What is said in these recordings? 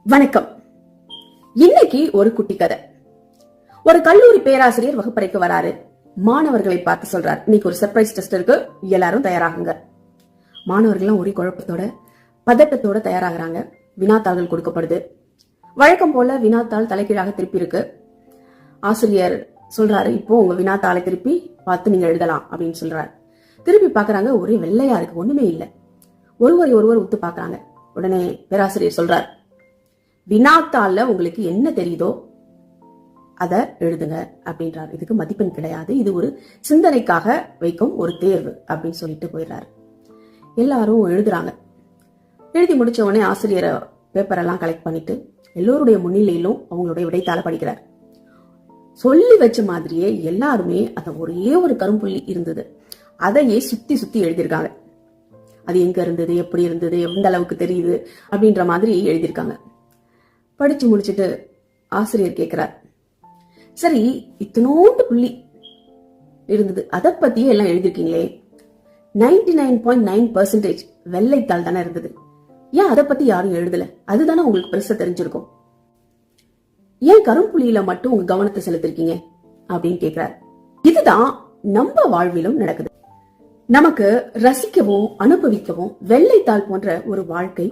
வணக்கம். இன்னைக்கு ஒரு குட்டி கதை. ஒரு கல்லூரி பேராசிரியர் வகுப்பறைக்கு வராரு. மாணவர்களை பார்த்து சொல்றார், இன்னைக்கு ஒரு சர்ப்ரைஸ் டெஸ்ட் இருக்கு, எல்லாரும் தயாராகுங்க. மாணவர்கள் ஒரே குழப்பத்தோட பதட்டத்தோட தயாராகிறாங்க. வினாத்தாள்கள் கொடுக்கப்படுது. வழக்கம் போல வினாத்தாள் தலைகீழாக திருப்பி இருக்கு. ஆசிரியர் சொல்றாரு, இப்போ உங்க வினாத்தாளை திருப்பி பார்த்து நீங்க எழுதலாம் அப்படின்னு சொல்றாரு. திருப்பி பாக்குறாங்க, ஒரே வெள்ளையா இருக்கு, ஒண்ணுமே இல்லை. ஒருவர் உத்து பாக்குறாங்க. உடனே பேராசிரியர் சொல்றார், வினாத்தாள்ல உங்களுக்கு என்ன தெரியுதோ அத எழுதுங்க அப்படின்றார். இதுக்கு மதிப்பெண் கிடையாது, இது ஒரு சிந்தனைக்காக வைக்கும் ஒரு தேர்வு அப்படின்னு சொல்லிட்டு போயிடுறாரு. எல்லாரும் எழுதுறாங்க. எழுதி முடிச்ச உடனே ஆசிரியர் பேப்பர் எல்லாம் கலெக்ட் பண்ணிட்டு எல்லோருடைய முன்னிலையிலும் அவங்களுடைய விடைத்தாள படிக்கிறார். சொல்லி வச்ச மாதிரியே எல்லாருமே அந்த ஒரே ஒரு கரும்புள்ளி இருந்தது, அதையே சுத்தி சுத்தி எழுதியிருக்காங்க. அது எங்க இருந்தது, எப்படி இருந்தது, எந்த அளவுக்கு தெரியுது அப்படின்ற மாதிரி எழுதியிருக்காங்க. படிச்சு முடிச்சுட்டு ஆசிரியர் கேட்கிறார், சரி இத்தனோண்டு புள்ளி இருந்தது, அதை பத்தியே எல்லாம் எழுதிருக்கீங்களே, 99.9% வெள்ளைத்தாள் தானே இருந்தது, ஏன் அதை பத்தி யாரும் எழுதல, அதுதானே உங்களுக்கு பெருசா தெரிஞ்சிருக்கும், ஏன் கரும்புள்ளியில மட்டும் உங்க கவனத்தை செலுத்திருக்கீங்க அப்படின்னு கேட்கிறார். இதுதான் நம்ம வாழ்விலும் நடக்குது. நமக்கு ரசிக்கவும் அனுபவிக்கவும் வெள்ளைத்தாள் போன்ற ஒரு வாழ்க்கை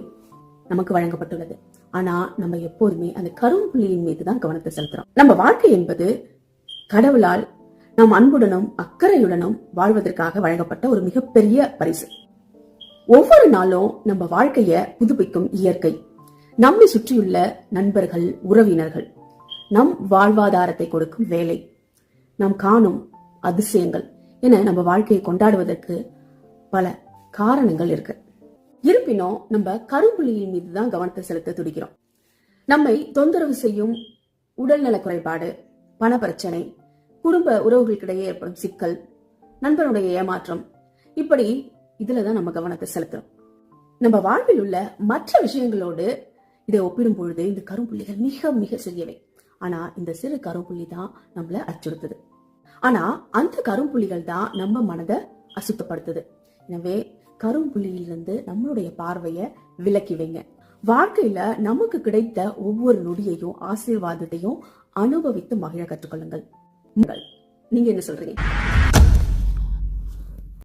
நமக்கு வழங்கப்பட்டுள்ளது. ஆனா நம்ம எப்போதுமே அந்த கரும்புள்ளியின் மீது தான் கவனத்தை செலுத்துறோம். நம்ம வாழ்க்கை என்பது கடவுளால் நாம் அன்புடனும் அக்கறையுடனும் வாழ்வதற்காக வழங்கப்பட்ட ஒரு மிகப்பெரிய பரிசு. ஒவ்வொரு நாளும் நம்ம வாழ்க்கைய புதுப்பிக்கும் இயற்கை, நம்மை சுற்றியுள்ள நண்பர்கள், உறவினர்கள், நம் வாழ்வாதாரத்தை கொடுக்கும் வேலை, நாம் காணும் அதிசயங்கள் என நம்ம வாழ்க்கையை கொண்டாடுவதற்கு பல காரணங்கள் இருக்கு. இருப்பினும் நம்ம கரும்புள்ளியின் மீது தான் கவனத்தை செலுத்த துடிக்கிறோம். நம்மை தொந்தரவு செய்யும் உடல்நல குறைபாடு, பண பிரச்சனை, குடும்ப உறவுகளுக்கிடையே ஏற்படும் சிக்கல், நண்பனுடைய ஏமாற்றம், இப்படி இதுலதான் நம்ம கவனத்தை செலுத்துறோம். நம்ம வாழ்வில் உள்ள மற்ற விஷயங்களோடு இதை ஒப்பிடும் பொழுது இந்த கரும்புள்ளிகள் மிக மிக சிறியவை. ஆனா இந்த சிறு கரும்புள்ளி தான் நம்மள அச்சுறுத்துது. ஆனா அந்த கரும்புள்ளிகள் தான் நம்ம மனதை அசுத்தப்படுத்துது. எனவே கரும்புள்ளியிலிருந்து நம்மளுடைய பார்வையை விலக்கி வைங்க. வாழ்க்கையில நமக்கு கிடைத்த ஒவ்வொரு நொடியையும் ஆசீர்வாதத்தையும் அனுபவித்து மகிழ கற்றுக்கொள்ளுங்கள். நீங்க என்ன சொல்றீங்க?